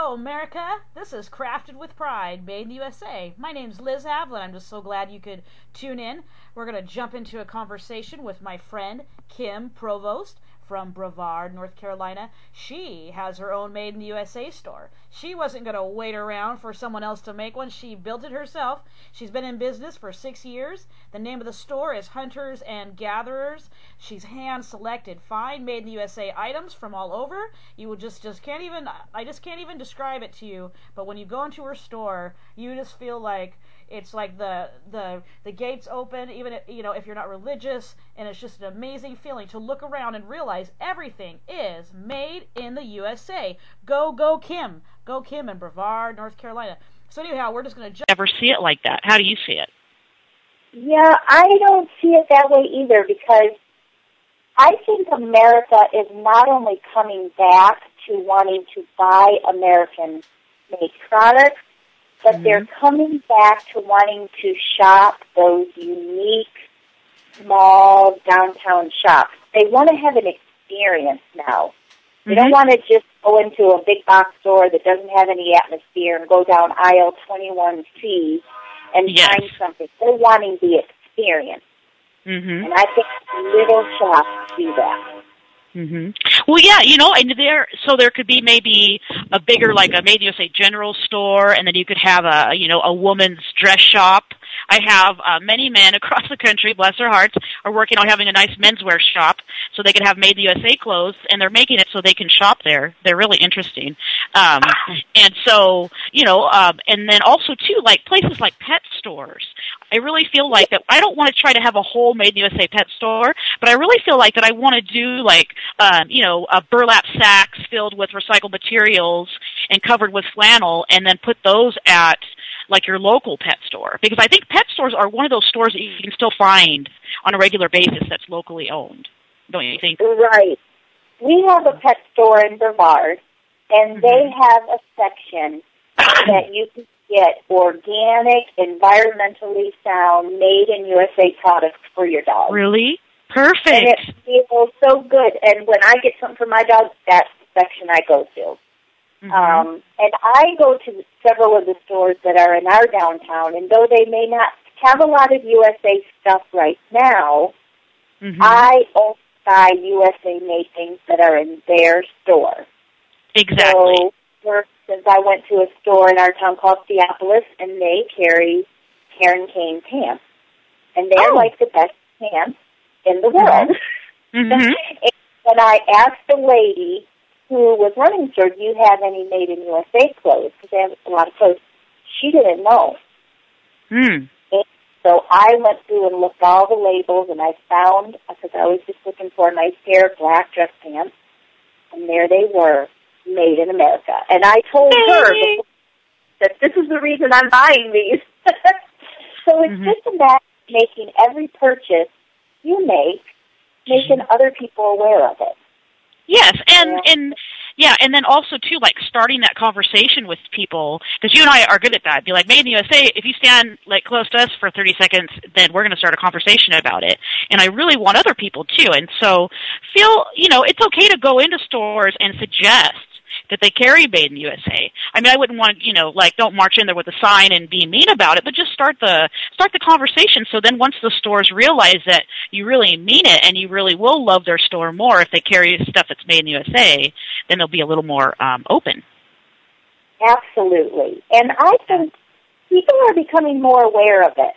Hello, America. This is Crafted with Pride, made in the USA. My name's Liz Havlin. I'm just so glad you could tune in. We're going to jump into a conversation with my friend, Kim Provost, from Brevard, North Carolina. She has her own Made in the USA store. She wasn't going to wait around for someone else to make one. She built it herself. She's been in business for 6 years. The name of the store is Hunters and Gatherers. She's hand-selected fine Made in the USA items from all over. You would just can't even, I just can't even describe it to you. But when you go into her store, you just feel like it's like the gates open, even if you're not religious, and it's just an amazing feeling to look around and realize everything is made in the USA. Go Kim. Go Kim in Brevard, North Carolina. So anyhow, we're just going to ever see it like that. How do you see it? Yeah, I don't see it that way either, because I think America is not only coming back to wanting to buy American-made products, but they're coming back to wanting to shop those unique, small downtown shops. They want to have an experience now. They don't want to just go into a big box store that doesn't have any atmosphere and go down aisle 21C and find something. They're wanting the experience. And I think little shops do that. Well, yeah, and there could be maybe a bigger, like a Made in the USA general store, and then you could have a woman's dress shop. I have many men across the country, bless their hearts, are working on having a nice menswear shop so they can have Made in the USA clothes, and they're making it so they can shop there. They're really interesting. And so, and then also, too, like places like pet stores. I really feel like that I don't want to try to have a whole Made in the USA pet store, but I really feel like that I want to do burlap sacks filled with recycled materials and covered with flannel, and then put those at like your local pet store. Because I think pet stores are one of those stores that you can still find on a regular basis that's locally owned. Don't you think? Right. We have a pet store in Brevard, and they have a section that you can get organic, environmentally sound, made in USA products for your dog. Really? Perfect. And it feels so good. And when I get something for my dog, that's the section I go to. And I go to several of the stores that are in our downtown, and though they may not have a lot of USA stuff right now, I also buy USA-made things that are in their store. Exactly. So, for instance, I went to a store in our town called Theopolis, and they carry Karen Kane pants. And they're like the best pants in the world. And when I asked the lady who was running the store, do you have any Made in USA clothes? Because they have a lot of clothes. She didn't know. And so I went through and looked all the labels, and I found, because I was just looking for a nice pair of black dress pants, and there they were, made in America. And I told her that this is the reason I'm buying these. So it's just about making every purchase you make, making other people aware of it. Yes, and then also, too, like starting that conversation with people, because you and I are good at that. Be like, Made in the USA, if you stand like close to us for 30 seconds, then we're going to start a conversation about it. And I really want other people, too. And so it's okay to go into stores and suggest that they carry Made in the USA. I mean, I wouldn't want, don't march in there with a sign and be mean about it, but just start the conversation. So then once the stores realize that you really mean it and you really will love their store more if they carry stuff that's made in the USA, then they'll be a little more open. Absolutely. And I think people are becoming more aware of it.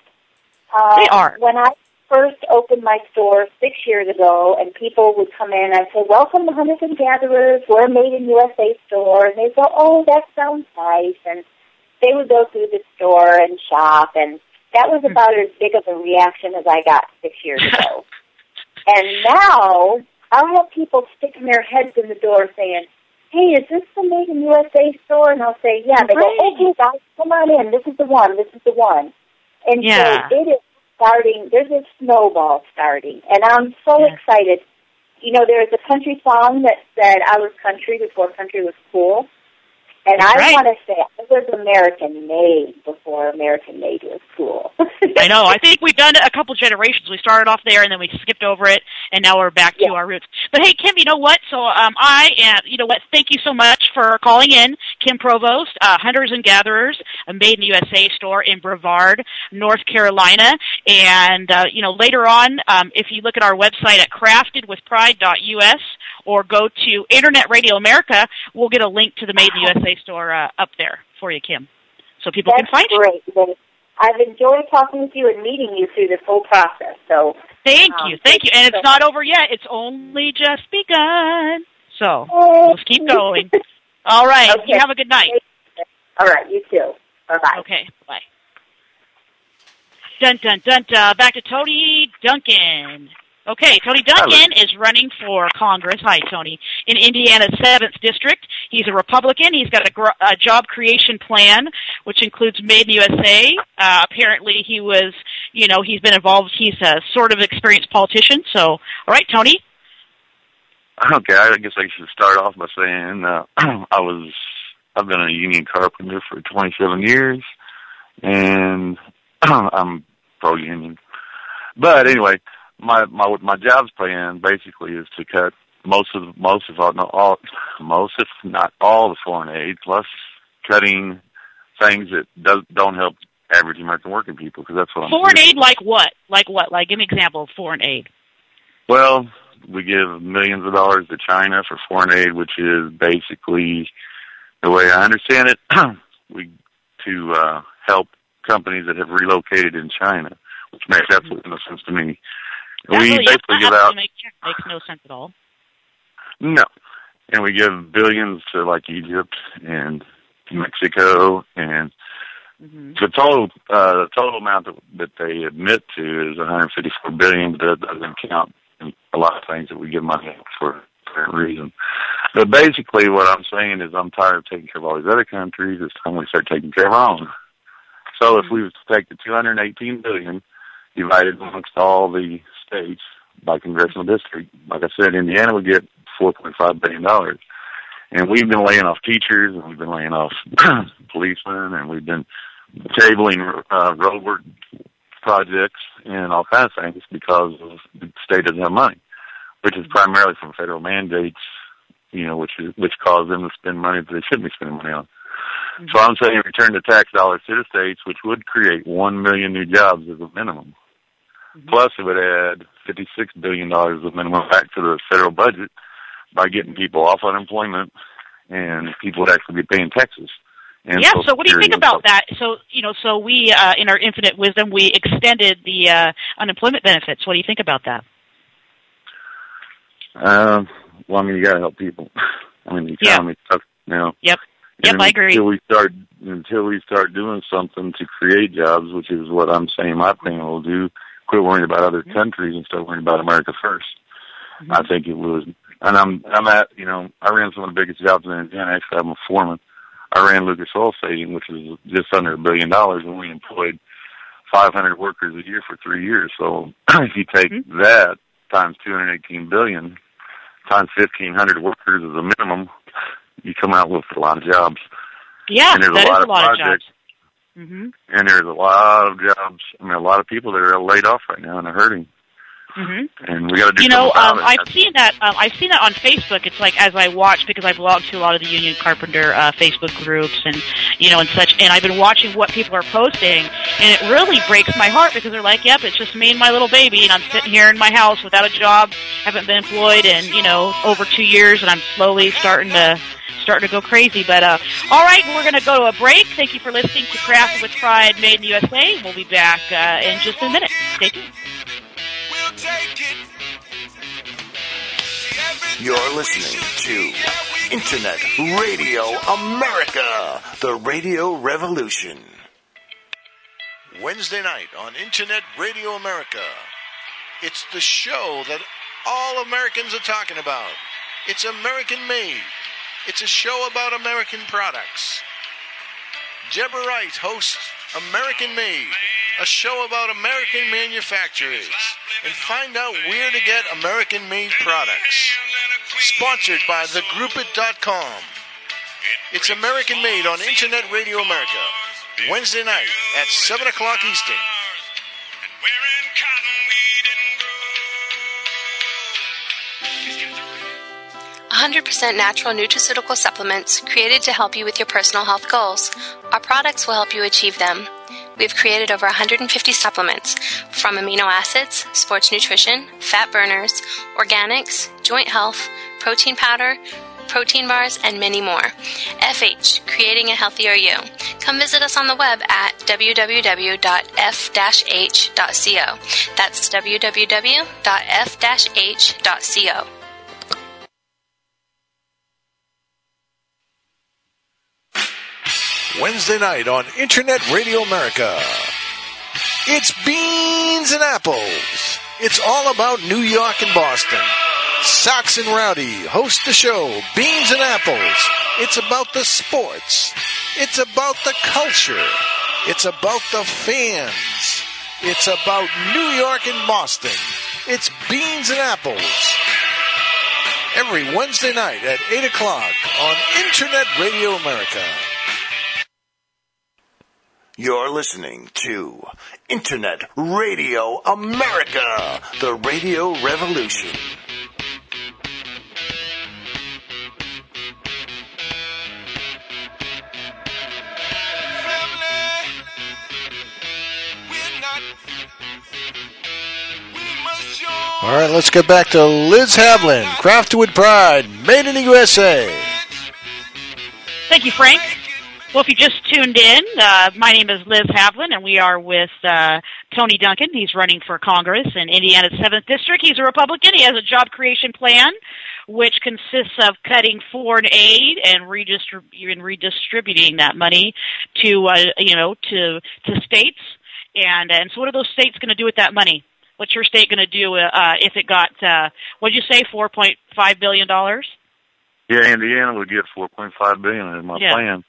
They are. When I first opened my store 6 years ago, and people would come in, I'd say, welcome to Hunters and Gatherers, we're a Made in USA store, and they'd go, oh, that sounds nice, and they would go through the store and shop, and that was about as big of a reaction as I got 6 years ago. And now, I'll have people sticking their heads in the door saying, hey, is this the Made in USA store? And I'll say, yeah. They go, okay, guys, come on in, this is the one. And so it is starting, there's a snowball starting, and I'm so excited. There's a country song that said I was country before country was cool, And That's I right. want to say I was American-made before American-made was cool. I know. I think we've done it a couple generations. We started off there, and then we skipped over it, and now we're back to our roots. But hey, Kim, you know what? So you know what? Thank you so much for calling in, Kim Provost, Hunters and Gatherers, a Made in USA store in Brevard, North Carolina. And you know, later on, if you look at our website at craftedwithpride.us or go to Internet Radio America, we'll get a link to the Made in USA store up there for you, Kim, so people can find you. That's great. I've enjoyed talking with you and meeting you through this whole process. So thank you. And it's not over yet. It's only just begun. So let's keep going. All right. Okay. You have a good night. All right. You too. Bye-bye. Okay. Bye. Dun, dun, dun, dun. Back to Tony Duncan. Okay, Tony Duncan is running for Congress. Hi, Tony. In Indiana's 7th District. He's a Republican. He's got a job creation plan, which includes Made in USA. Apparently he was, you know, he's been involved. He's a sort of experienced politician. So, all right, Tony. Okay, I guess I should start off by saying I've been a union carpenter for 27 years, and I'm pro-union. But anyway, my jobs plan basically is to cut most if not all the foreign aid, plus cutting things that don't help average American working people, because that's what foreign aid, like what? Like what? Like, give me an example of foreign aid. Well, we give millions of dollars to China for foreign aid, which is basically, the way I understand it, to help companies that have relocated in China, which makes absolutely no sense to me. We basically give out... Makes no sense at all. No. And we give billions to, like, Egypt and Mexico, and the total amount that they admit to is $154 billion, but that doesn't count a lot of things that we give money for that reason. But basically what I'm saying is I'm tired of taking care of all these other countries. It's time we start taking care of our own. So if we were to take the $218 billion divided amongst all the states by congressional district, like I said, Indiana would get $4.5 billion. And we've been laying off teachers, and we've been laying off policemen, and we've been tabling roadwork projects and all kinds of things because the state doesn't have money, which is primarily from federal mandates, you know, which cause them to spend money that they shouldn't be spending money on. So I'm saying return the tax dollars to the states, which would create 1 million new jobs as a minimum. Plus, it would add $56 billion as a minimum back to the federal budget by getting people off unemployment, and people would actually be paying taxes. Yeah, so what do you think about that? So, you know, so we, in our infinite wisdom, we extended the unemployment benefits. What do you think about that? Well, I mean, you got to help people. I mean, the economy's tough now. Yep, I agree. Until we start doing something to create jobs, which is what I'm saying my plan will do, quit worrying about other countries and start worrying about America first. I think it would. And I'm at, you know, I ran some of the biggest jobs in Indiana. Actually, I'm a foreman. I ran Lucas Oil Stadium, which was just under $1 billion, and we employed 500 workers a year for 3 years. So if you take that times $218 billion times 1,500 workers as a minimum, you come out with a lot of jobs. Yeah, and there's that a lot is of a lot projects, of jobs. And there's a lot of jobs. I mean, a lot of people that are laid off right now and are hurting. And we got to do something about it. I've seen that on Facebook. It's like, as I watch, because I belong to a lot of the union carpenter Facebook groups and, you know, and such, and I've been watching what people are posting, and it really breaks my heart because they're like, yep, it's just me and my little baby, and I'm sitting here in my house without a job, haven't been employed in, you know, over 2 years, and I'm slowly starting to go crazy. But all right, we're going to go to a break. Thank you for listening to Crafted with Pride, Made in USA. We'll be back in just a minute. Stay tuned. You're listening to Internet Radio America, the radio revolution. Wednesday night on Internet Radio America. It's the show that all Americans are talking about. It's American made. It's a show about American products. Deborah Wright hosts American Made, a show about American manufacturers, and find out where to get American-made products. Sponsored by thegroupit.com. It's American Made on Internet Radio America. Wednesday night at 7 o'clock Eastern. 100% natural nutraceutical supplements created to help you with your personal health goals. Our products will help you achieve them. We've created over 150 supplements, from amino acids, sports nutrition, fat burners, organics, joint health, protein powder, protein bars, and many more. FH, creating a healthier you. Come visit us on the web at www.f-h.co. That's www.f-h.co. Wednesday night on Internet Radio America. It's Beans and Apples. It's all about New York and Boston. Sox and Rowdy host the show, Beans and Apples. It's about the sports. It's about the culture. It's about the fans. It's about New York and Boston. It's Beans and Apples. Every Wednesday night at 8 o'clock on Internet Radio America. You're listening to Internet Radio America, the radio revolution. All right, let's get back to Liz Havlin, Crafted with Pride, made in the USA. Thank you, Frank. Well, if you just tuned in, my name is Liz Havlin, and we are with Tony Duncan. He's running for Congress in Indiana's 7th District. He's a Republican. He has a job creation plan, which consists of cutting foreign aid and redistributing that money to states. And so what are those states going to do with that money? What's your state going to do if it got, what did you say, $4.5 billion? Yeah, Indiana would get $4.5 billion in my plan.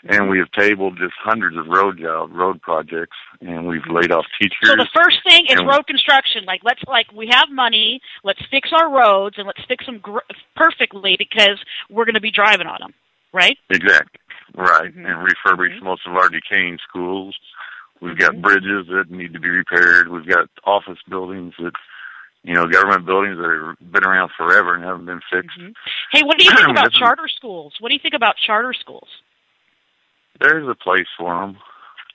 And we have tabled just hundreds of road projects, and we've laid off teachers. So the first thing is road construction. We have money, let's fix our roads, and let's fix them perfectly because we're going to be driving on them, right? Exactly, right. And refurbish most of our decaying schools. We've got bridges that need to be repaired. We've got office buildings that, government buildings that have been around forever and haven't been fixed. Hey, what do you think about charter schools? What do you think about charter schools? There's a place for them.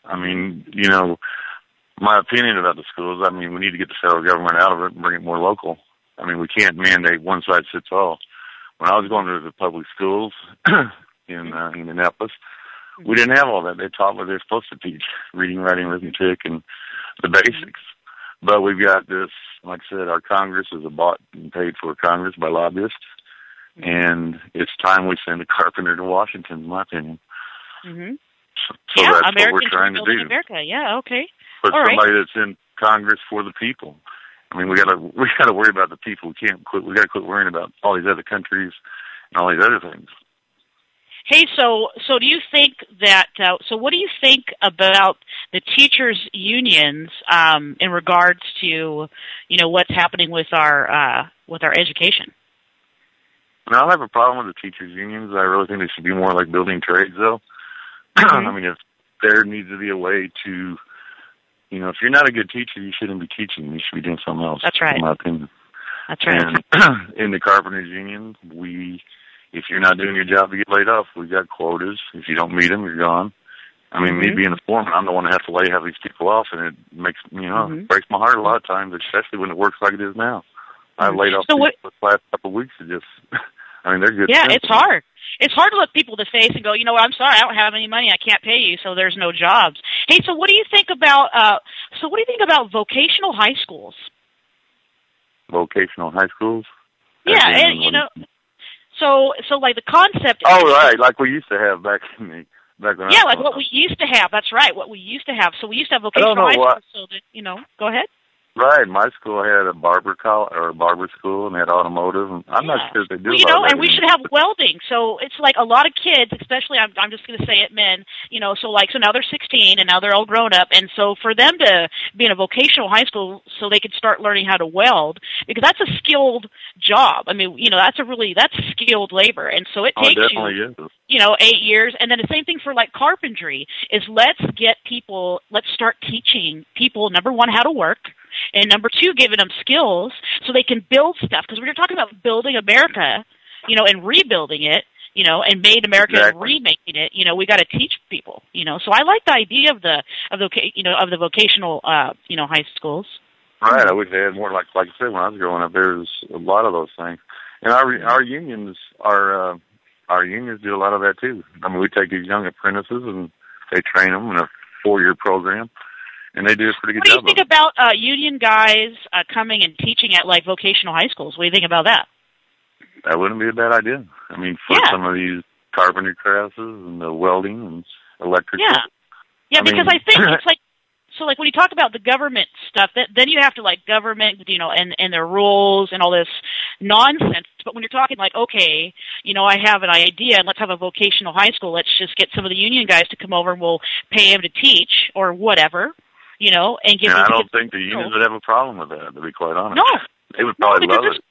I mean, my opinion about the schools, we need to get the federal government out of it and bring it more local. I mean, we can't mandate one size fits all. When I was going to the public schools in Indianapolis, we didn't have all that. They taught what they're supposed to teach, reading, writing, arithmetic, and the basics. But we've got this, like I said, our Congress is a bought and paid for Congress by lobbyists, and it's time we send a carpenter to Washington, in my opinion. So that's Americans what we're trying to do. America. Yeah, okay. Put somebody that's in Congress for the people. I mean, we got to worry about the people. We got to quit worrying about all these other countries and all these other things. Hey, so do you think that? So what do you think about the teachers' unions in regards to what's happening with our education? I don't have a problem with the teachers' unions. I really think they should be more like building trades, though. I mean, if there needs to be a way to, if you're not a good teacher, you shouldn't be teaching. You should be doing something else. That's right. In my opinion. That's right. And in the carpenters' union, if you're not doing your job, you get laid off. We've got quotas. If you don't meet them, you're gone. I mean, me being a foreman, I'm the one that has to lay half these people off, and it makes, breaks my heart a lot of times, especially when it works like it is now. I laid off people the last couple of weeks to just, they're good. Yeah, it's hard. It's hard to look people in the face and go, I'm sorry, I don't have any money, I can't pay you, so there's no jobs. Hey, so what do you think about vocational high schools? Vocational high schools? Yeah, and so like the concept. Oh, right, like we used to have back when. Yeah, like what we used to have. That's right, what we used to have. So we used to have vocational high schools. So that, go ahead. Right. My school had a barber school, and had automotive. And I'm not sure if they do. Well, and we should have welding. So it's like a lot of kids, especially I'm just going to say it, men. So now they're 16 and now they're all grown up, and so for them to be in a vocational high school, so they could start learning how to weld, because that's a skilled job. I mean, that's skilled labor, and so it takes you 8 years, and then the same thing for like carpentry. Is let's start teaching people, number one, how to work. And number two, giving them skills so they can build stuff. Because when you're talking about building America, and rebuilding it, and made America and remaking it, we got to teach people, So I like the idea of the vocational, high schools. Right. I wish they had more. Like I said, when I was growing up, there was a lot of those things. And our unions do a lot of that too. I mean, we take these young apprentices and they train them in a 4-year program. And they do a pretty good job. What do you think about union guys coming and teaching at like vocational high schools? What do you think about that? That wouldn't be a bad idea. I mean, for some of these carpentry classes and the welding and electrical. Yeah, because I think it's like, so like when you talk about the government stuff, then you have to like government, and their rules and all this nonsense. But when you're talking like, okay, I have an idea and let's have a vocational high school, let's just get some of the union guys to come over and we'll pay them to teach or whatever. And give. I don't think the unions would have a problem with that, to be quite honest. No. They would probably love it.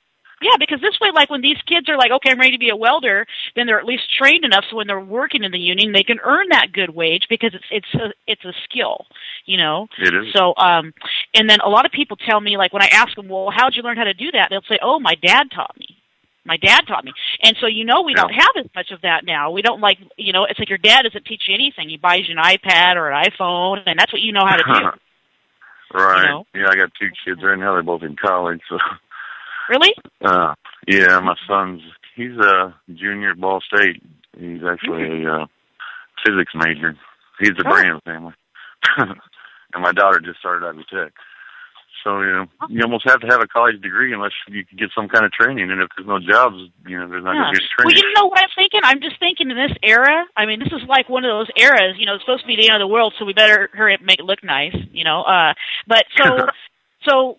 Yeah, because this way, like when these kids are like, okay, I'm ready to be a welder, then they're at least trained enough so when they're working in the union, they can earn that good wage because it's a skill, It is. So, and then a lot of people tell me, like when I ask them, well, how'd you learn how to do that? They'll say, oh, my dad taught me. My dad taught me. And so, we don't have as much of that now. We don't it's like your dad doesn't teach you anything. He buys you an iPad or an iPhone, and that's what you know how to do. Right. Yeah, I got 2 kids right now. They're both in college. So. Really? Yeah, my he's a junior at Ball State. He's actually a physics major. He's the Brand family. And my daughter just started Ivy Tech. So, you almost have to have a college degree unless you can get some kind of training. And if there's no jobs, there's not going to be training. Well, you know what I'm thinking? I'm just thinking in this era, I mean, this is like one of those eras, it's supposed to be the end of the world, so we better hurry up and make it look nice, But so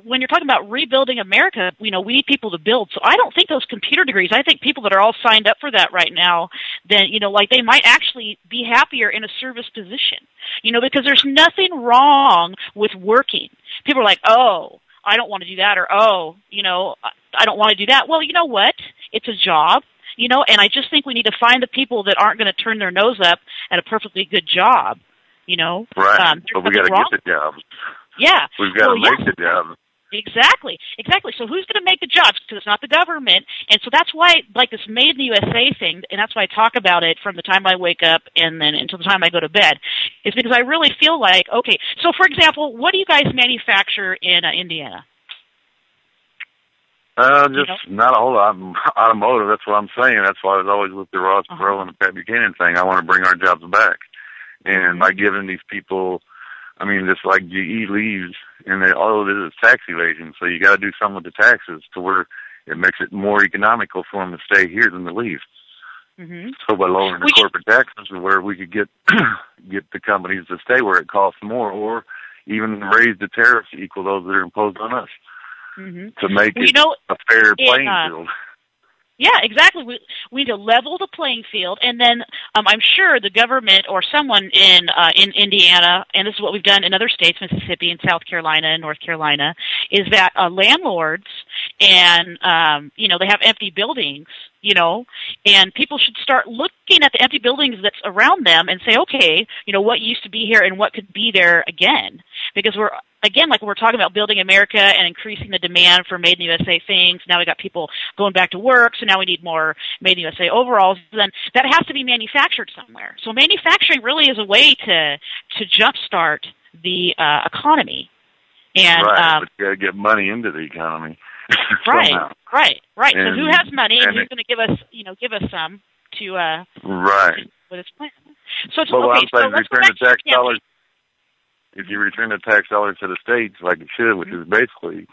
when you're talking about rebuilding America, we need people to build. So I don't think those computer degrees, I think people that are all signed up for that right now, then, they might actually be happier in a service position, because there's nothing wrong with working. People are like, oh, I don't want to do that, or, oh, I don't want to do that. Well, you know what? It's a job, and I just think we need to find the people that aren't going to turn their nose up at a perfectly good job, Right, but we got to get the jobs. Yeah. We've got to make the job. Exactly. So who's going to make the jobs? Because it's not the government. And so that's why, like this Made in the USA thing, and that's why I talk about it from the time I wake up and then until the time I go to bed, is because I really feel like, okay, so for example, what do you guys manufacture in Indiana? Not a whole lot. Automotive, that's what I'm saying. That's why I was always with the Ross Perot and the Pat Buchanan thing. I want to bring our jobs back. And by giving these people, I mean, just like GE leaves, and all it is tax evasion. So you got to do something with the taxes to where it makes it more economical for them to stay here than to leave. Mm-hmm. So by lowering the corporate taxes, where we could get the companies to stay where it costs more, or even raise the tariffs to equal those that are imposed on us, to make it a fair playing field. Yeah, exactly. We need to level the playing field, and then I'm sure the government or someone in Indiana, and this is what we've done in other states, Mississippi and South Carolina and North Carolina, is that landlords and they have empty buildings, and people should start looking at the empty buildings that's around them and say, okay, what used to be here and what could be there again, because we're talking about building America and increasing the demand for Made in the USA things. Now we got people going back to work, so now we need more Made in the USA overalls. Then that has to be manufactured somewhere. So manufacturing really is a way to jumpstart the economy. And, right, but you got to get money into the economy. Right. And, so who has money and who's going to give us some to right with its plan? So it's well, okay. I'm saying return the tax dollars. If you return the tax dollars to the states like it should, which is basically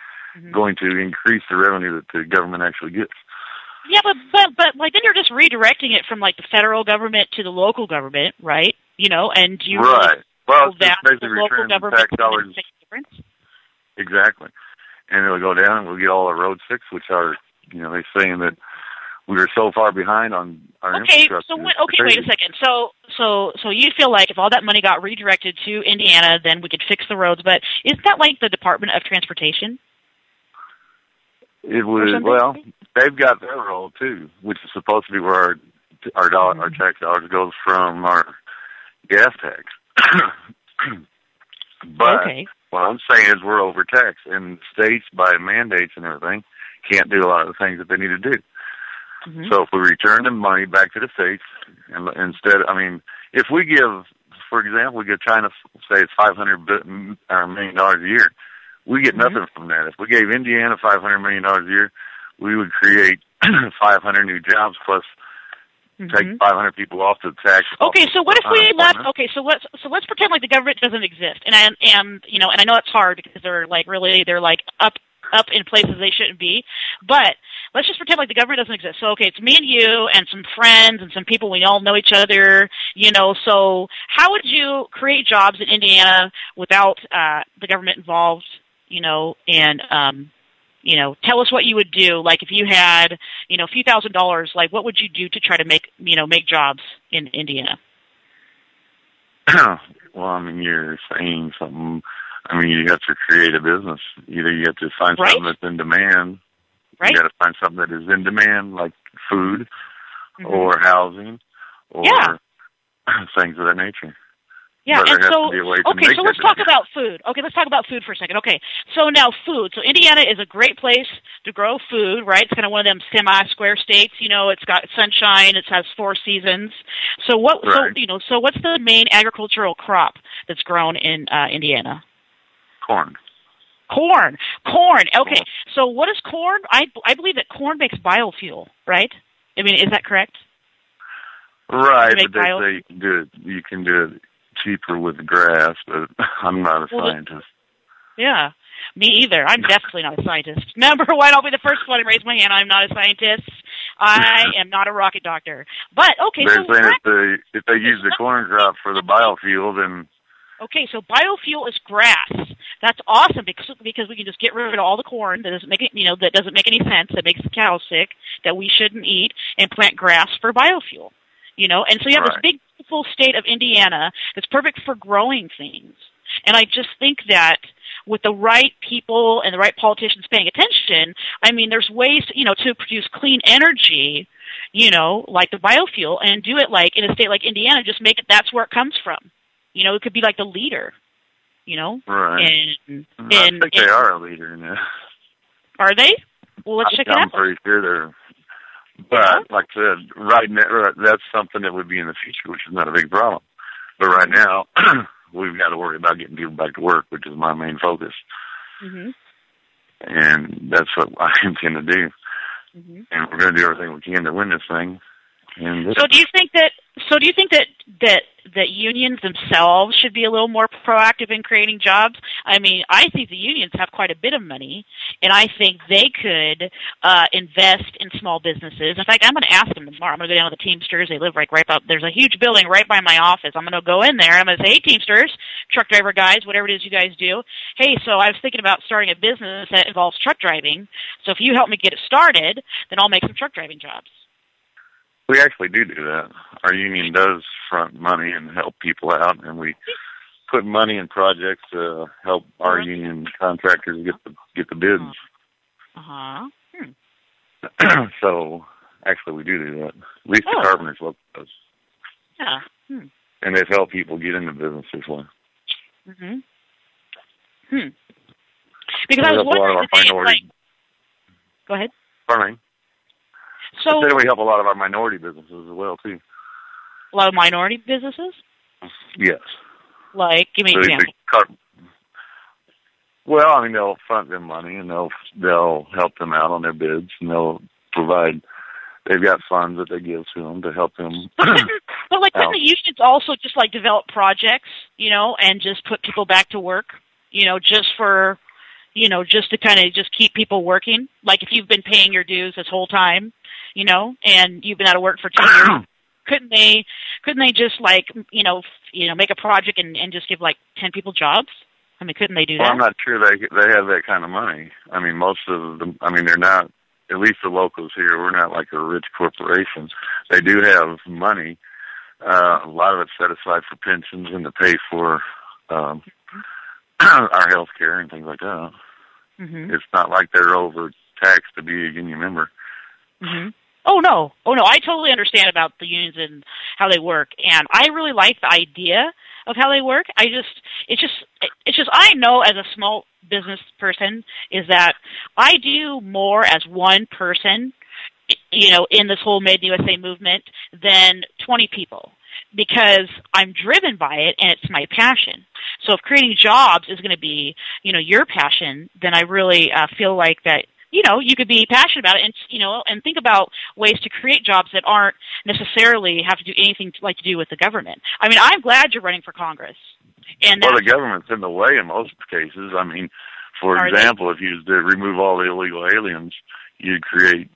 going to increase the revenue that the government actually gets. Yeah, but like then you're just redirecting it from like the federal government to the local government, right? And you right. Really well, it's that just basically the local return the government tax dollars. exactly. And it'll go down, and we'll get all our roads fixed, which are, they're saying that we were so far behind on our infrastructure. Wait a second. So you feel like if all that money got redirected to Indiana, then we could fix the roads, but isn't that like the Department of Transportation? It would, well, they've got their role too, which is supposed to be where our tax dollars goes from our gas tax. But what I'm saying is we're overtaxed, and states, by mandates and everything, can't do a lot of the things that they need to do. So if we return the money back to the states, and instead, if we give, for example, we give China, say it's $500 million a year, we get nothing from that. If we gave Indiana $500 million a year, we would create 500 new jobs plus take 500 people off the tax. Okay, so what if we left? Okay, so let's pretend like the government doesn't exist, and I know it's hard because they're up in places they shouldn't be, but let's just pretend like the government doesn't exist. So, okay, it's me and you and some friends and some people, we all know each other, so how would you create jobs in Indiana without the government involved, and tell us what you would do, like if you had, a few $1,000s, like what would you do to try to make jobs in Indiana? Well, you're saying something. You have to create a business. Either you have to find something that's in demand. Right. You got to find something that is in demand, like food or housing or things of that nature. Yeah, but and so let's talk about food. Okay, let's talk about food for a second. Okay, so now food. So Indiana is a great place to grow food, right? It's kind of one of them semi-square states. It's got sunshine. It has 4 seasons. So So what's the main agricultural crop that's grown in Indiana? Corn. Okay, so what is corn? I believe that corn makes biofuel, right? Is that correct? Right, but they say you can do it cheaper with grass, but I'm not a scientist. Yeah, me either. I'm definitely not a scientist. Number one, I'll be the first one to raise my hand. I'm not a scientist. I am not a rocket doctor. But, okay, they're saying if they use the corn crop for the biofuel, then... Okay, so biofuel is grass. That's awesome because we can just get rid of all the corn that doesn't make any sense, that makes the cows sick, that we shouldn't eat, and plant grass for biofuel. And so you have this big, beautiful state of Indiana that's perfect for growing things. And I just think that with the right people and the right politicians paying attention, there's ways to produce clean energy, like the biofuel, and do it like in a state like Indiana, just make it that's where it comes from. It could be like the leader, Right. I think they are a leader in that. Are they? Well, let's check it out. I'm pretty sure they're. But, like I said, right now, that's something that would be in the future, which is not a big problem. But right now, we've got to worry about getting people back to work, which is my main focus. And that's what I intend to do. And we're going to do everything we can to win this thing. So do you think that unions themselves should be a little more proactive in creating jobs? I think the unions have quite a bit of money, and I think they could invest in small businesses. In fact, I'm going to ask them tomorrow. I'm going to go down to the Teamsters. They live right up. There's a huge building right by my office. I'm going to go in there. I'm going to say, hey, Teamsters, truck driver guys, whatever it is you guys do. Hey, so I was thinking about starting a business that involves truck driving. So if you help me get it started, then I'll make some truck driving jobs. We actually do that. Our union does front money and help people out, and we put money in projects to help our union contractors get the bids. So, actually, we do that. At least the carpenters look at us. Yeah. And they've helped people get into business this way. Because I was wondering, go ahead. Pardon? So we help a lot of our minority businesses as well, too. A lot of minority businesses? Yes. Like, give me an example. Well, they'll front them money, and they'll help them out on their bids, and they'll provide. They've got funds that they give to them to help them. But couldn't the unions also just develop projects, and just put people back to work, just for, just to kind of just keep people working? Like if you've been paying your dues this whole time, and you've been out of work for 2 years, couldn't they just make a project and just give 10 people jobs? I mean, couldn't they do Well, that? I'm not sure they have that kind of money. I mean, most of them. I mean, they're not. At least the locals here, we're not like a rich corporation. They do have money. A lot of it's set aside for pensions and to pay for our health care and things like that. Mm-hmm. It's not like they're overtaxed to be a union member. Mm-hmm. Oh no! I totally understand about the unions and how they work, and I really like the idea of how they work. It's just I know as a small business person is that I do more as one person, in this whole Made in the USA movement than 20 people, because I'm driven by it and it's my passion. So if creating jobs is going to be, your passion, then I really feel like that. You could be passionate about it and think about ways to create jobs that aren't necessarily have to do anything to do with the government. I mean, I'm glad you're running for Congress. Well, the government's in the way in most cases. I mean, for example, if you remove all the illegal aliens, you'd create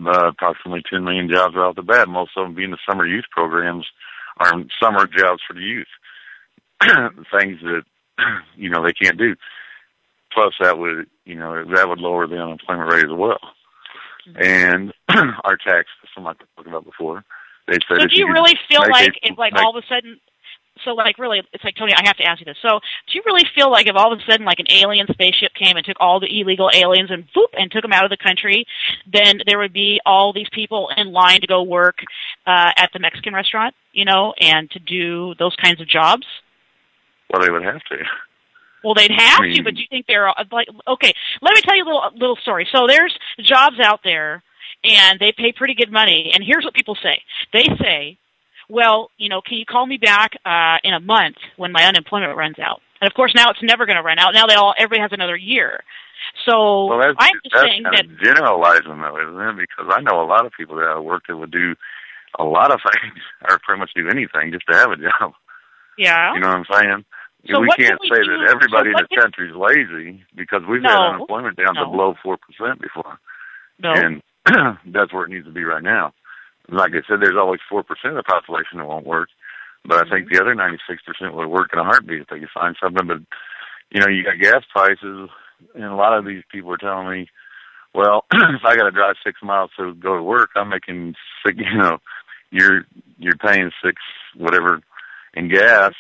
approximately 10 million jobs right off the bat. Most of them being the summer youth programs are summer jobs for the youth. Things that, they can't do. Plus, that would lower the unemployment rate as well. Mm-hmm. And our tax system, like we talked about before, they said. So, do you really feel like it's like all of a sudden? So, really, it's like, Tony, I have to ask you this. So, do you really feel like if all of a sudden, like an alien spaceship came and took all the illegal aliens and took them out of the country, then there would be all these people in line to go work at the Mexican restaurant, and to do those kinds of jobs? Well, they would have to. Well, they'd have to, but do you think they're okay? Let me tell you a little story. So there's jobs out there, and they pay pretty good money. And here's what people say: they say, "Well, can you call me back in a month when my unemployment runs out?" And of course, now it's never going to run out. Now everybody has another year. So I'm just saying that generalizing, though, isn't it? Because I know a lot of people that I work that would do a lot of things, or pretty much do anything just to have a job. Yeah, you know what I'm saying? So we can't say that everybody in this country is lazy, because we've had unemployment down to below 4% before. No. And that's where it needs to be right now. Like I said, there's always 4% of the population that won't work, but I think the other 96% would work in a heartbeat if they could find something. But, you got gas prices, and a lot of these people are telling me, well, if I got to drive 6 miles to go to work, I'm making you're paying $6 in gas.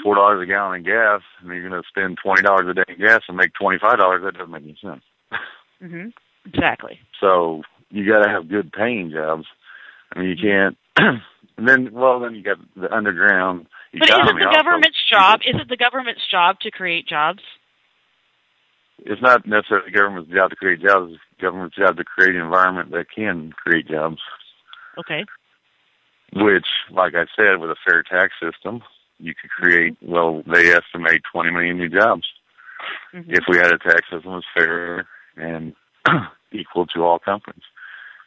$4 a gallon in gas, and you're going to spend $20 a day in gas and make $25. That doesn't make any sense. Mm-hmm. Exactly. So you got to have good paying jobs. I mean, you can't. And then you got the underground economy. But isn't the government's job? Is it the government's job to create jobs? It's not necessarily the government's job to create jobs. It's the government's job to create an environment that can create jobs. Okay. Which, like I said, with a fair tax system, you could create, they estimate 20 million new jobs. Mm-hmm. If we had a tax system that was fair and equal to all companies.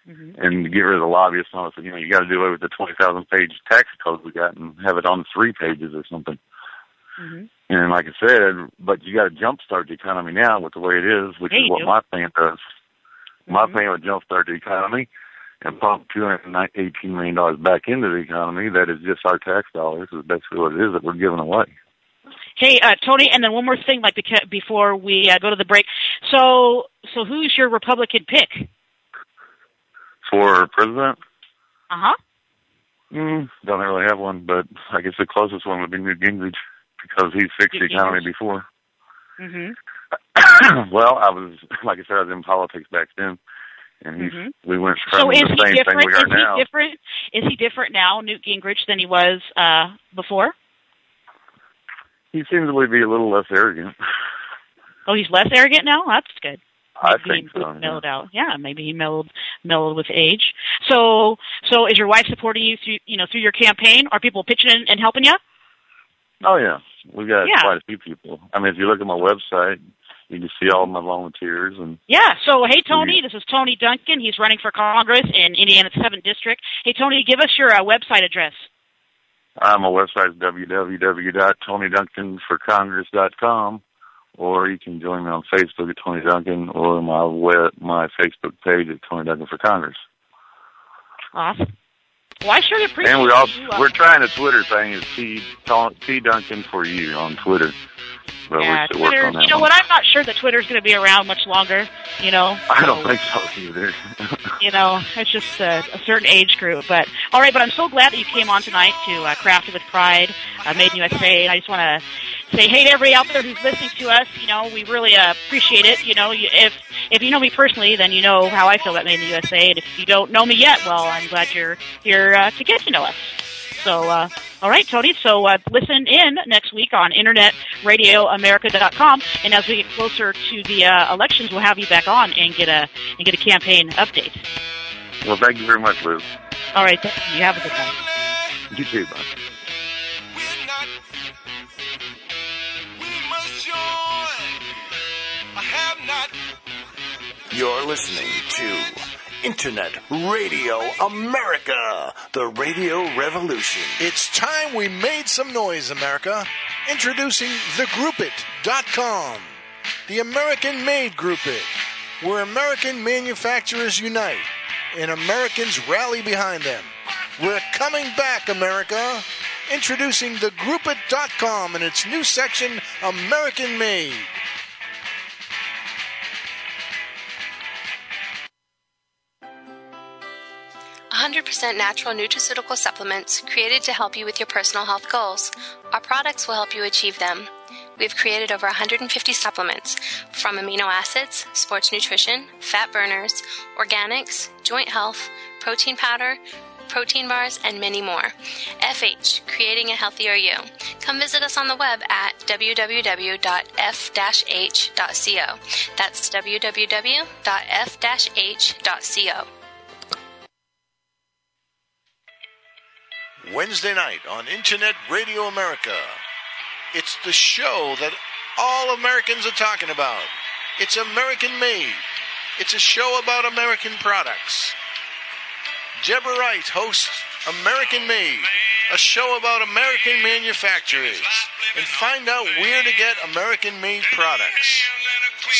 Mm-hmm. And to get rid of the lobbyists and all this, you got to do away with the 20,000-page tax code we got and have it on 3 pages or something. Mm-hmm. And like I said, but you got to jumpstart the economy now with the way it is, which is what my plan does. Mm-hmm. My plan would jumpstart the economy and pump $218 million back into the economy. That is just our tax dollars. Is basically what it is that we're giving away. Hey, Tony, and then one more thing, before we go to the break. So who's your Republican pick for president? Don't really have one, but I guess the closest one would be Newt Gingrich, because he fixed the economy before. Mm-hmm. Well, I was in politics back then. And we went from the same thing we are now. Is he different now, Newt Gingrich, than he was before? He seems to be a little less arrogant. Oh, he's less arrogant now? That's good. I think so. Mellowed out. Yeah, maybe he mellowed with age. So is your wife supporting you through your campaign? Are people pitching in and helping you? Oh yeah, we got quite a few people. I mean, if you look at my website, you can see all my volunteers. And so, hey, Tony, this is Tony Duncan. He's running for Congress in Indiana's 7th District. Hey, Tony, give us your website address. My website is www.tonyduncanforcongress.com, or you can join me on Facebook at Tony Duncan, or my Facebook page at Tony Duncan for Congress. Awesome. Well, I sure appreciate it. And we're trying a Twitter thing. Is T Duncan for you on Twitter. But yeah, we should work Twitter. on that. You know what? I'm not sure that Twitter's going to be around much longer. You know, I don't think so either. you know, it's just a certain age group. But all right, but I'm so glad that you came on tonight to Crafted with Pride, Made in USA, and I just want to say hey to everybody out there who's listening to us. You know, we really appreciate it. You know, if you know me personally, then you know how I feel about Made in the USA. And if you don't know me yet, well, I'm glad you're here to get to know us. So, all right, Tony. So listen in next week on InternetRadioAmerica.com, and as we get closer to the elections, we'll have you back on and get a campaign update. Well, thank you very much, Liz. All right, you have a good night. You too, bud. You're listening to Internet Radio America, the radio revolution. It's time we made some noise, America. Introducing thegroupit.com, the American-made Group It, where American manufacturers unite and Americans rally behind them. We're coming back, America. Introducing thegroupit.com and its new section, American Made. 100% natural nutraceutical supplements created to help you with your personal health goals. Our products will help you achieve them. We've created over 150 supplements, from amino acids, sports nutrition, fat burners, organics, joint health, protein powder, protein bars, and many more. FH, creating a healthier you. Come visit us on the web at www.f-h.co. That's www.f-h.co. Wednesday night on Internet Radio America. It's the show that all Americans are talking about. It's American Made. It's a show about American products. Deborah Wright hosts American Made, a show about American manufacturers, and find out where to get American-made products.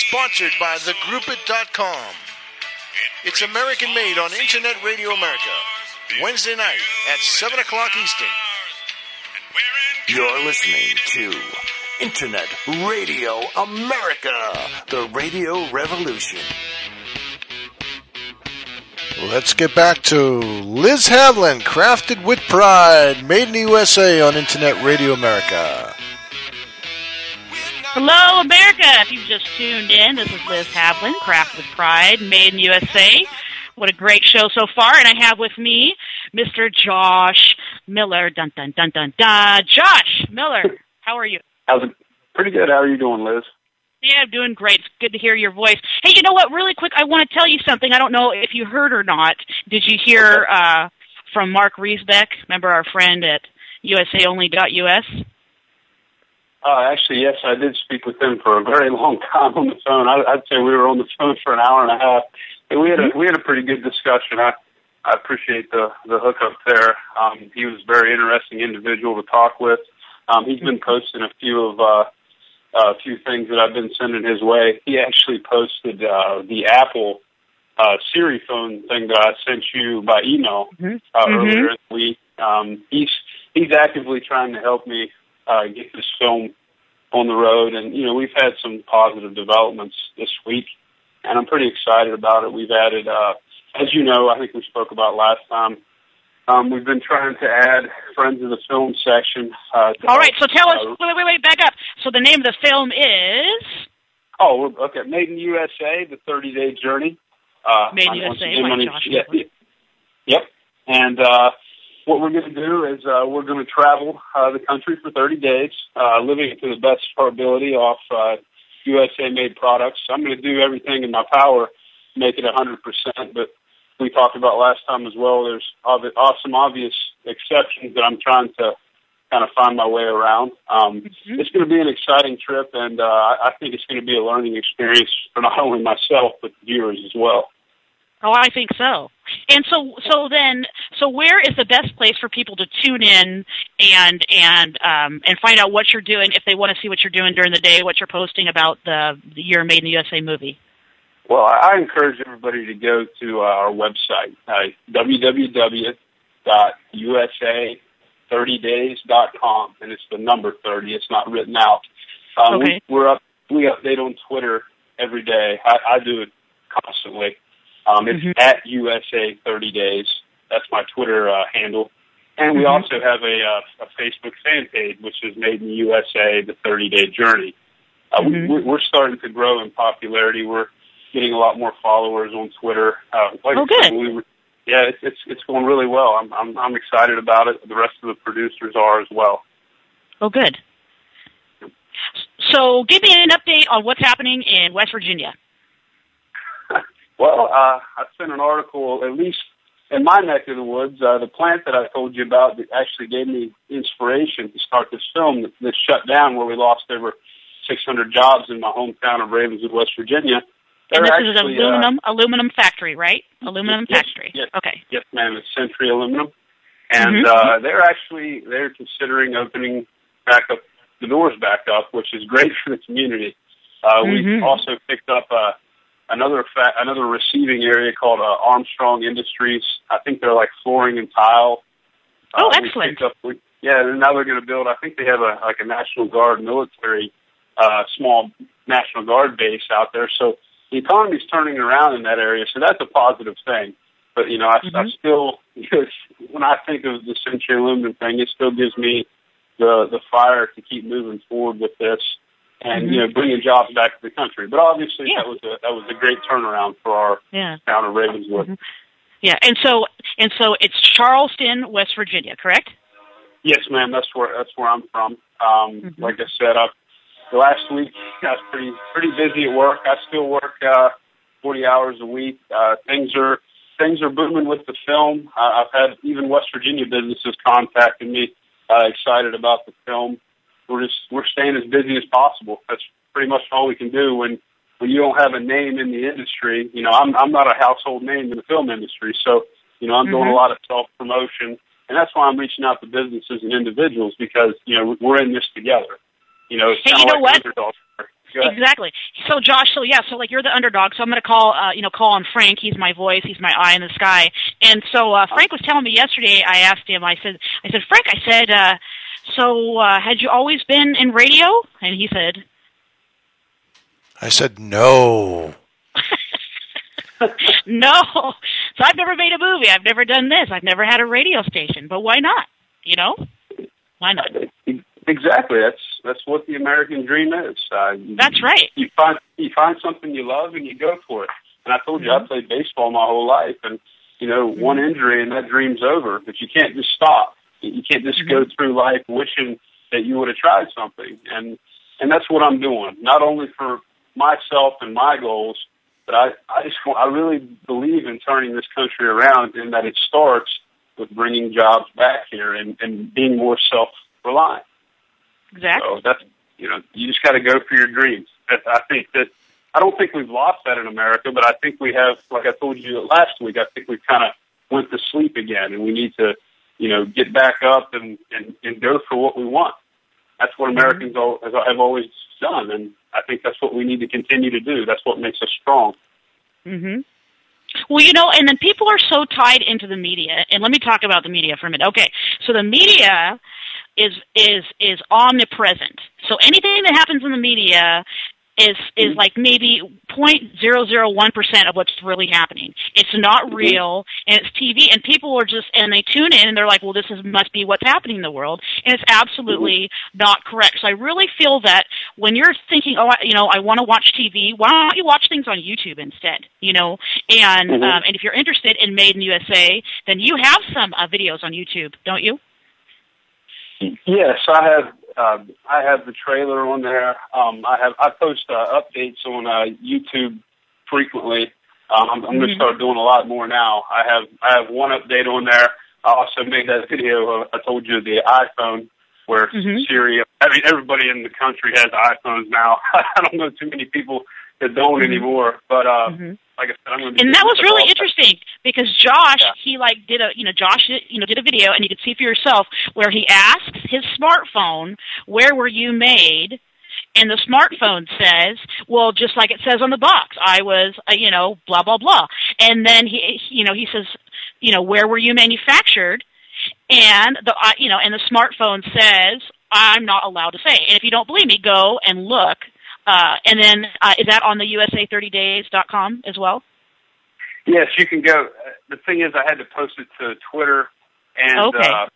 Sponsored by thegroupit.com. It's American Made on Internet Radio America. Wednesday night at 7 o'clock Eastern. You're listening to Internet Radio America, the radio revolution. Let's get back to Liz Havlin, Crafted with Pride, Made in the USA on Internet Radio America. Hello, America. If you've just tuned in, this is Liz Havlin, Crafted with Pride, Made in the USA. What a great show so far. And I have with me Mr. Josh Miller. Dun, dun, dun, dun, dun. Josh Miller, how are you? How's it? Pretty good. How are you doing, Liz? Yeah, I'm doing great. It's good to hear your voice. Hey, you know what? Really quick, I want to tell you something. I don't know if you heard or not. Did you hear from Mark Riesbeck? Remember our friend at USAonly.us? Actually, yes, I did speak with him for a very long time on the phone. I'd say we were on the phone for an hour and a half. But we had a pretty good discussion. I appreciate the hookup there. He was a very interesting individual to talk with. He's been posting a few things that I've been sending his way. He actually posted the Apple Siri phone thing that I sent you by email earlier in the week. He's actively trying to help me get this film on the road, and we've had some positive developments this week, and I'm pretty excited about it. We've added, as you know, I think we spoke about last time. We've been trying to add Friends of the Film section. All right, so tell us, wait, back up. So the name of the film is? Oh, okay, Made in USA, The 30-Day Journey. Made in USA, by Josh. Yep, and what we're going to do is we're going to travel the country for 30 days, living to the best of our ability off USA-made products. I'm going to do everything in my power to make it 100%, but we talked about last time as well, there's some obvious exceptions that I'm trying to kind of find my way around. It's going to be an exciting trip, and I think it's going to be a learning experience for not only myself, but the viewers as well. Oh, I think so. And so where is the best place for people to tune in and find out what you're doing if they want to see what you're doing during the day, what you're posting about your Made in the USA movie? Well, I encourage everybody to go to our website, www.usa30days.com, and it's the number 30. It's not written out. Okay. We update on Twitter every day. I do it constantly. It's at USA 30 Days. That's my Twitter handle. And we also have a Facebook fan page, which is Made in the USA, the 30-Day Journey. We're starting to grow in popularity. We're getting a lot more followers on Twitter. Good. It's going really well. I'm excited about it. The rest of the producers are as well. Oh, good. So give me an update on what's happening in West Virginia. Well, I sent an article, at least in my neck of the woods, the plant that I told you about that actually gave me inspiration to start this film that shut down, where we lost over 600 jobs in my hometown of Ravenswood, West Virginia. And this is an aluminum factory, right? Factory. Yes, okay. Yes, ma'am. It's Century Aluminum. And they're considering opening back up the doors back up, which is great for the community. We've also picked up another receiving area called Armstrong Industries. I think they're like flooring and tile. Excellent. And now they're going to build. I think they have a National Guard military, small National Guard base out there. So the economy's turning around in that area. So that's a positive thing. But I still, when I think of the Century Aluminum thing, it still gives me the fire to keep moving forward with this and bringing jobs back to the country. But obviously that was a great turnaround for our town of Ravenswood. Yeah, and so it's Charleston, West Virginia, correct? Yes, ma'am. That's where I'm from. Like I said, the last week I was pretty busy at work. I still work 40 hours a week. Things are booming with the film. I've had even West Virginia businesses contacting me. Excited about the film. We're staying as busy as possible. That's pretty much all we can do when you don't have a name in the industry. I'm not a household name in the film industry, so I'm doing a lot of self-promotion, and that's why I'm reaching out to businesses and individuals because we're in this together. It's hey, you know like what? Exactly. So Josh, so like you're the underdog. So I'm going to call on Frank. He's my voice. He's my eye in the sky. And so Frank was telling me yesterday. I asked him. I said, Frank. I said, had you always been in radio? And he said, I said no. No. So I've never made a movie. I've never done this. I've never had a radio station. But why not? Why not? Exactly. That's what the American dream is. That's right. You find something you love and you go for it. And I told you I played baseball my whole life, and one injury and that dream's over. But you can't just stop. You can't just go through life wishing that you would have tried something. And that's what I'm doing. Not only for myself and my goals, but I really believe in turning this country around, and that it starts with bringing jobs back here and being more self-reliant. Exactly. So that's you just got to go for your dreams. I don't think we've lost that in America, but I think we have. Like I told you last week, I think we kind of went to sleep again, and we need to get back up and go for what we want. That's what Americans have always done, and I think that's what we need to continue to do. That's what makes us strong. Well, and then people are so tied into the media, and let me talk about the media for a minute. Okay, so the media is omnipresent. So anything that happens in the media is like maybe 0.001% of what's really happening. It's not real, and it's TV, and people are and they tune in, and they're like, well, this must be what's happening in the world, and it's absolutely not correct. So I really feel that when you're thinking, I want to watch TV, why don't you watch things on YouTube instead, and if you're interested in Made in USA, then you have some videos on YouTube, don't you? Yes, I have the trailer on there. I post updates on YouTube frequently. I'm going to start doing a lot more now. I have one update on there. I also made that video. I told you the iPhone where Siri. I mean, everybody in the country has iPhones now. I don't know too many people that don't anymore. But like I said, I'm going to. And that was really interesting because Josh, he did a did a video, and you could see for yourself where he asks his smartphone, "Where were you made?" And the smartphone says, well, just like it says on the box, I was, blah, blah, blah. And then he says, where were you manufactured? And the smartphone says, I'm not allowed to say. And if you don't believe me, go and look. And then is that on the USA30days.com as well? Yes, you can go. The thing is, I had to post it to Twitter and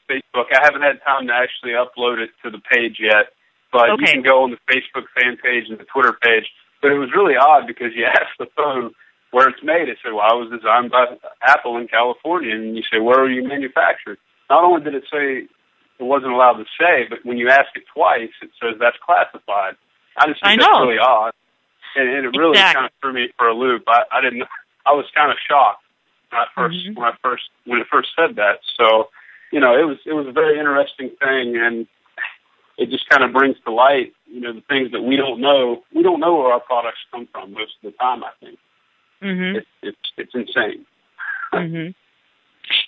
Facebook. I haven't had time to actually upload it to the page yet, but you can go on the Facebook fan page and the Twitter page. But it was really odd because you asked the phone where it's made. It said, well, I was designed by Apple in California. And you say, where are you manufactured? Not only did it say it wasn't allowed to say, but when you ask it twice, it says that's classified. I just think that's really odd. And it really kind of threw me for a loop. I didn't. I was kind of shocked when it first said that. So, it was a very interesting thing, and it just kind of brings to light, the things that we don't know. We don't know where our products come from most of the time, I think. Mm-hmm. It's insane. Mm-hmm.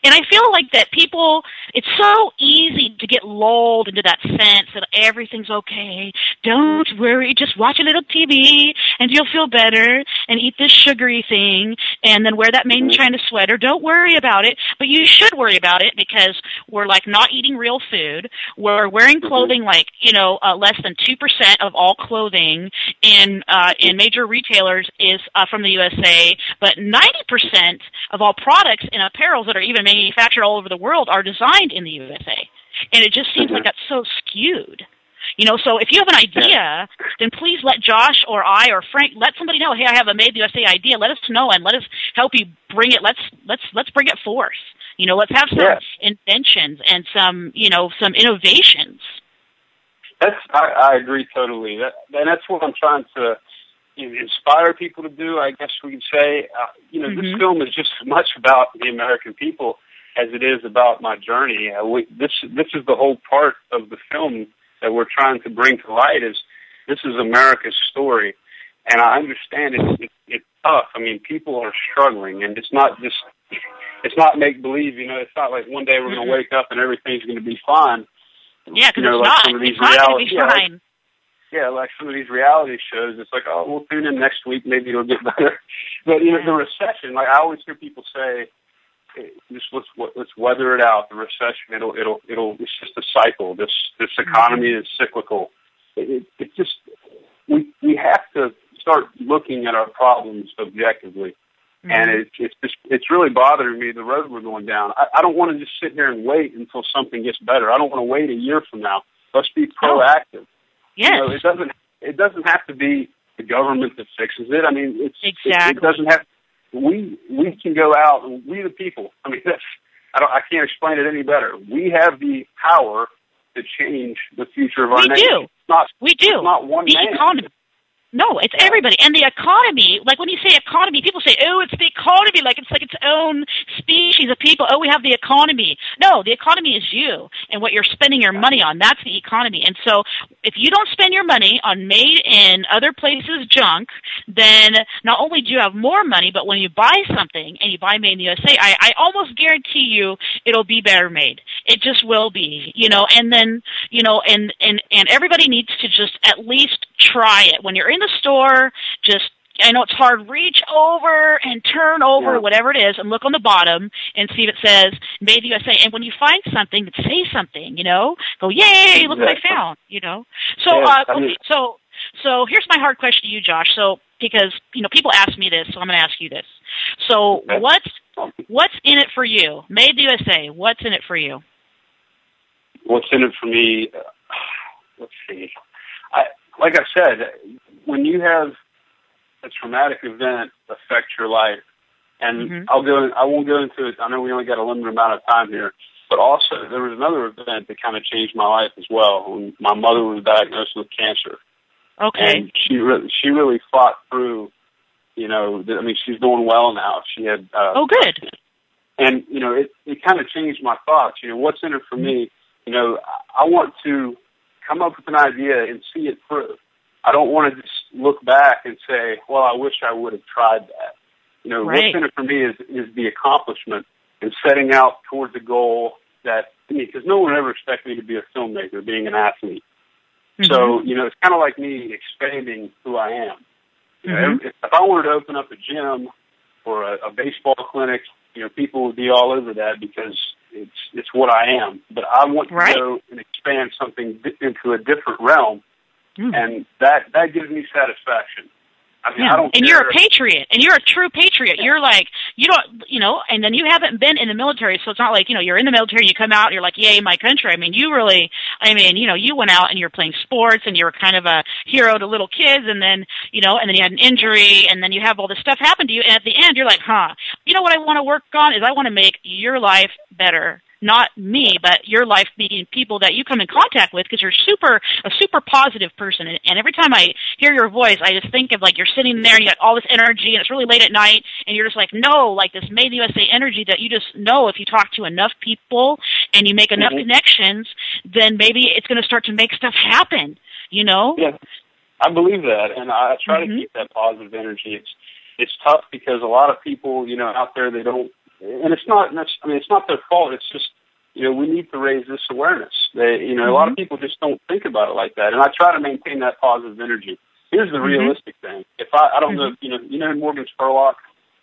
And I feel like that people, it's so easy to get lulled into that sense that everything's okay. Don't worry, just watch a little TV and you'll feel better, and eat this sugary thing and then wear that made in China sweater. Don't worry about it, but you should worry about it because we're like not eating real food. We're wearing clothing like, less than 2% of all clothing in major retailers is from the USA, but 90% of all products and apparels that are even manufactured all over the world are designed in the USA. And it just seems like that's so skewed. So if you have an idea, then please let Josh or I or Frank, let somebody know, hey, I have a Made in the USA idea. Let us know and let us help you bring it. Let's bring it forth. Let's have some inventions and some innovations. I agree totally. And that's what I'm trying to inspire people to do, I guess we could say. This film is just as much about the American people as it is about my journey. This is the whole part of the film that we're trying to bring to light. Is this is America's story, and I understand it's tough. I mean, people are struggling, and it's not make believe. It's not like one day we're going to wake up and everything's going to be fine. Yeah, because it's not going to be fine. Like some of these reality shows, it's like, oh, we'll tune in next week, maybe it'll get better. But the recession, like I always hear people say, just let's weather it out. The recession, it's just a cycle. This economy is cyclical. It just we have to start looking at our problems objectively, and it's really bothering me the road we're going down. I don't want to just sit here and wait until something gets better. I don't want to wait a year from now. Let's be proactive. Yes. It doesn't have to be the government that fixes it. I mean, it doesn't have. We can go out and we the people. I mean, I can't explain it any better. We have the power to change the future of our nation. We do. It's not one man. Economy. No, it's everybody. And the economy, like when you say economy, people say, oh, it's the economy, like it's its own species of people. Oh, we have the economy. No, the economy is you and what you're spending your money on. That's the economy. And so if you don't spend your money on made in other places junk, then not only do you have more money, but when you buy something and you buy made in the USA, I almost guarantee you it'll be better made. It just will be, and then, and everybody needs to just at least try it. When you're in the store, just, I know it's hard, reach over and turn over, whatever it is, and look on the bottom and see if it says Made in the USA. And when you find something that says something, go, yay, look what I found, So here's my hard question to you, Josh. So, because, people ask me this, so I'm going to ask you this. So what's in it for you? Made in the USA, what's in it for you? What's in it for me? Let's see. Like I said, when you have a traumatic event affect your life, and I won't go into it. I know we only got a limited amount of time here, but also there was another event that kind of changed my life as well. When my mother was diagnosed with cancer. Okay. And she really fought through. She's doing well now. She had. Good. And it kind of changed my thoughts. What's in it for me? I want to come up with an idea and see it through. I don't want to just look back and say, well, I wish I would have tried that. What's in it for me is the accomplishment and setting out towards a goal that, because no one ever expected me to be a filmmaker, being an athlete. So, it's kind of like me expanding who I am. If I wanted to open up a gym or a baseball clinic, people would be all over that because it's what I am. But I want to go and expand something into a different realm, and that gives me satisfaction. I mean, I don't and care. You're a patriot, and you're a true patriot. You're like, you don't, and then you haven't been in the military, so it's not like, you're in the military, you come out, and you're like, yay, my country. I mean, you went out and you're playing sports, and you were kind of a hero to little kids, and then, and then you had an injury, and then you have all this stuff happen to you, and at the end, you're like, what I want to work on is I want to make your life better. Not me, but your life being people that you come in contact with, because you're a super positive person. And every time I hear your voice, I just think of like you're sitting there and you got all this energy and it's really late at night and you're just like, no, like this Made in the USA energy that you just know if you talk to enough people and you make enough connections, then maybe it's going to start to make stuff happen, Yeah, I believe that. And I try to keep that positive energy. It's tough because a lot of people, out there, they don't, and it's not their fault. It's just, we need to raise this awareness. A lot of people just don't think about it like that. And I try to maintain that positive energy. Here's the realistic thing. If I don't know, Morgan Spurlock,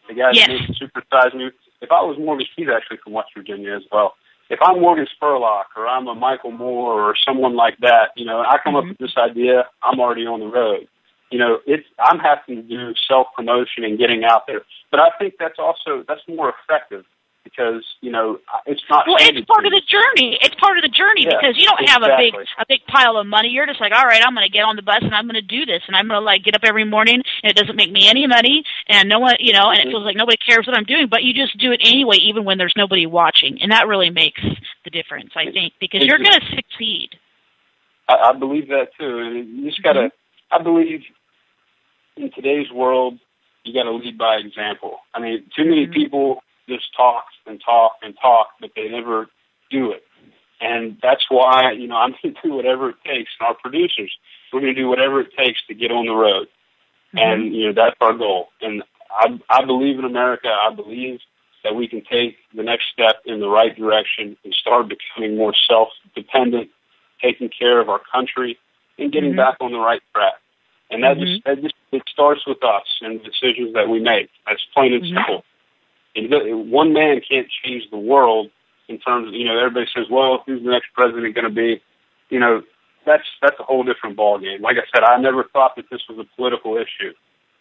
the guy that made Supersize Me. If I was Morgan, he's actually from West Virginia as well. If I'm Morgan Spurlock or I'm a Michael Moore or someone like that, and I come up with this idea, I'm already on the road. I'm having to do self-promotion and getting out there. But I think that's more effective because, it's not... Well, it's part of the journey. It's part of the journey because you don't have a big pile of money. You're just like, all right, I'm going to get on the bus and I'm going to do this. And I'm going to get up every morning and it doesn't make me any money and no one, and it feels like nobody cares what I'm doing, but you just do it anyway, even when there's nobody watching. And that really makes the difference, I think, because you're going to succeed. I believe that too. And you just got to, I believe in today's world, you got to lead by example. I mean, too many people just talk and talk and talk, but they never do it. And that's why, I'm going to do whatever it takes. And our producers, we're going to do whatever it takes to get on the road. And, that's our goal. And I believe in America. I believe that we can take the next step in the right direction and start becoming more self-dependent, taking care of our country, and getting back on the right track. And that it starts with us and the decisions that we make. That's plain and simple. And one man can't change the world in terms of, everybody says, well, who's the next president going to be? That's a whole different ballgame. Like I said, I never thought that this was a political issue.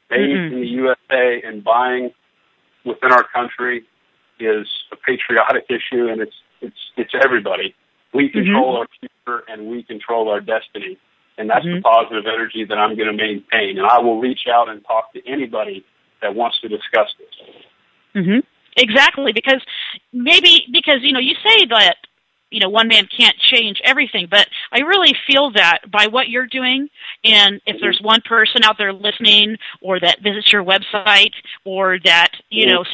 Made in the USA and buying within our country is a patriotic issue, and it's everybody. We control our future, and we control our destiny. And that's the positive energy that I'm going to maintain. And I will reach out and talk to anybody that wants to discuss this. Exactly, because you say that, one man can't change everything, but I really feel that by what you're doing, and if there's one person out there listening or that visits your website or that,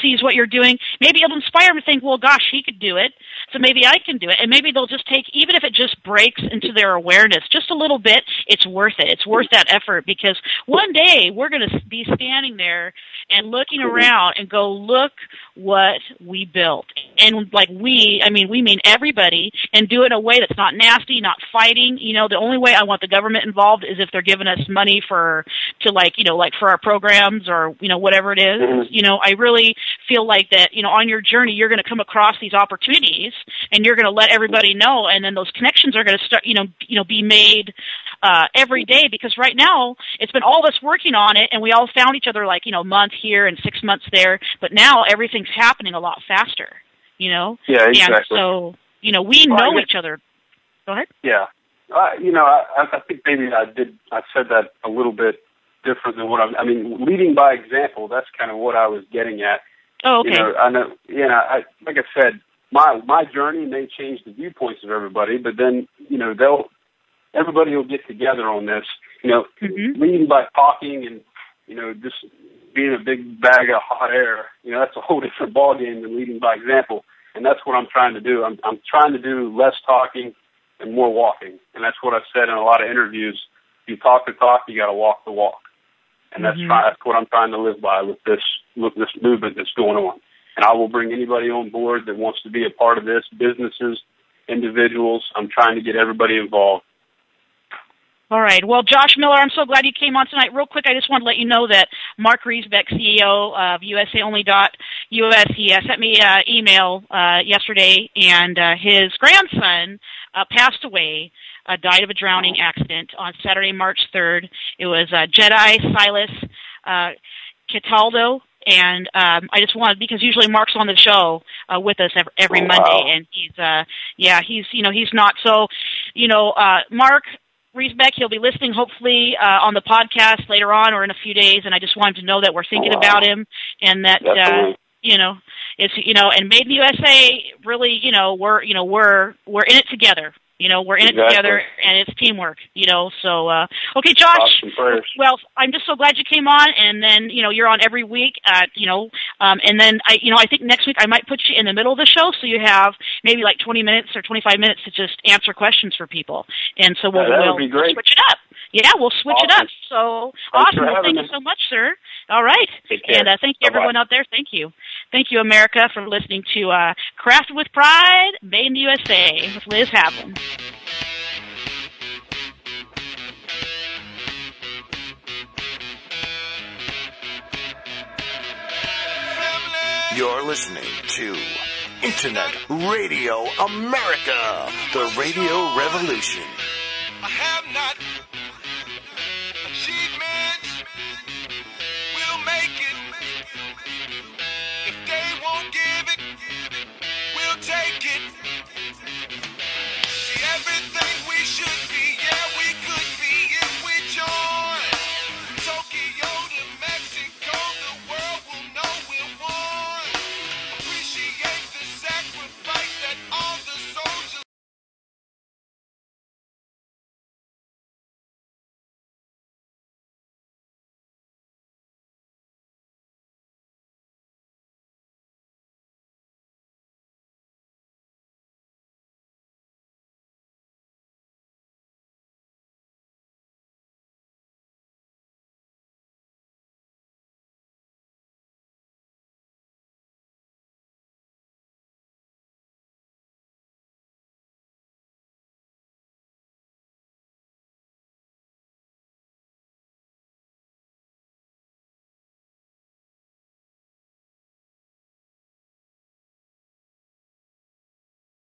sees what you're doing, maybe it'll inspire them to think, well, gosh, he could do it, so maybe I can do it. And maybe they'll just take, even if it just breaks into their awareness just a little bit, it's worth it. It's worth that effort because one day we're going to be standing there and looking around and go, look what we built. And we mean everybody, and do it in a way that's not nasty, not fighting. The only way I want the government involved is if they're giving us money for our programs or, whatever it is. I really feel like that, on your journey, you're going to come across these opportunities and you're going to let everybody know. And then those connections are going to start, be made every day, because right now it's been all of us working on it and we all found each other a month here and 6 months there. But now everything's happening a lot faster, Yeah, exactly. And so, we know each other. Go ahead. Yeah. I think maybe I said that a little bit different than what leading by example, that's kind of what I was getting at. Oh, okay. I know, like I said, my journey may change the viewpoints of everybody, but then, everybody will get together on this, leading by talking and, just being a big bag of hot air, that's a whole different ballgame than leading by example. And that's what I'm trying to do. I'm trying to do less talking and more walking. And that's what I've said in a lot of interviews. You talk the talk, you got to walk the walk. And that's what I'm trying to live by with this movement that's going on. And I will bring anybody on board that wants to be a part of this, businesses, individuals. I'm trying to get everybody involved. All right. Well, Josh Miller, I'm so glad you came on tonight. Real quick, I just want to let you know that Mark Riesbeck, CEO of USAonly.us, he sent me an email yesterday, and his grandson passed away, died of a drowning accident on Saturday, March 3rd. It was Jedi Silas Cataldo. And I just wanted, because usually Mark's on the show with us every Monday, and he's not. So, Mark Riesbeck, he'll be listening hopefully on the podcast later on or in a few days, and I just wanted to know that we're thinking about him, and that it's and Made in the USA really, we're in it together. We're in it together, and it's teamwork, so, okay, Josh, well, I'm just so glad you came on, and then, you're on every week, and then I think next week I might put you in the middle of the show, so you have maybe like 20 minutes or 25 minutes to just answer questions for people, and so we'll switch it up. Yeah, we'll switch it up. So, awesome. Well, thank you so much, sir. All right. And thank you, everyone out there. Thank you. Thank you, America, for listening to Crafted with Pride, Made in the USA with Liz Havlin. You're listening to Internet Radio America, the radio revolution. I have not achievements, we'll make it. If they won't give it, we'll take it. See, everything we should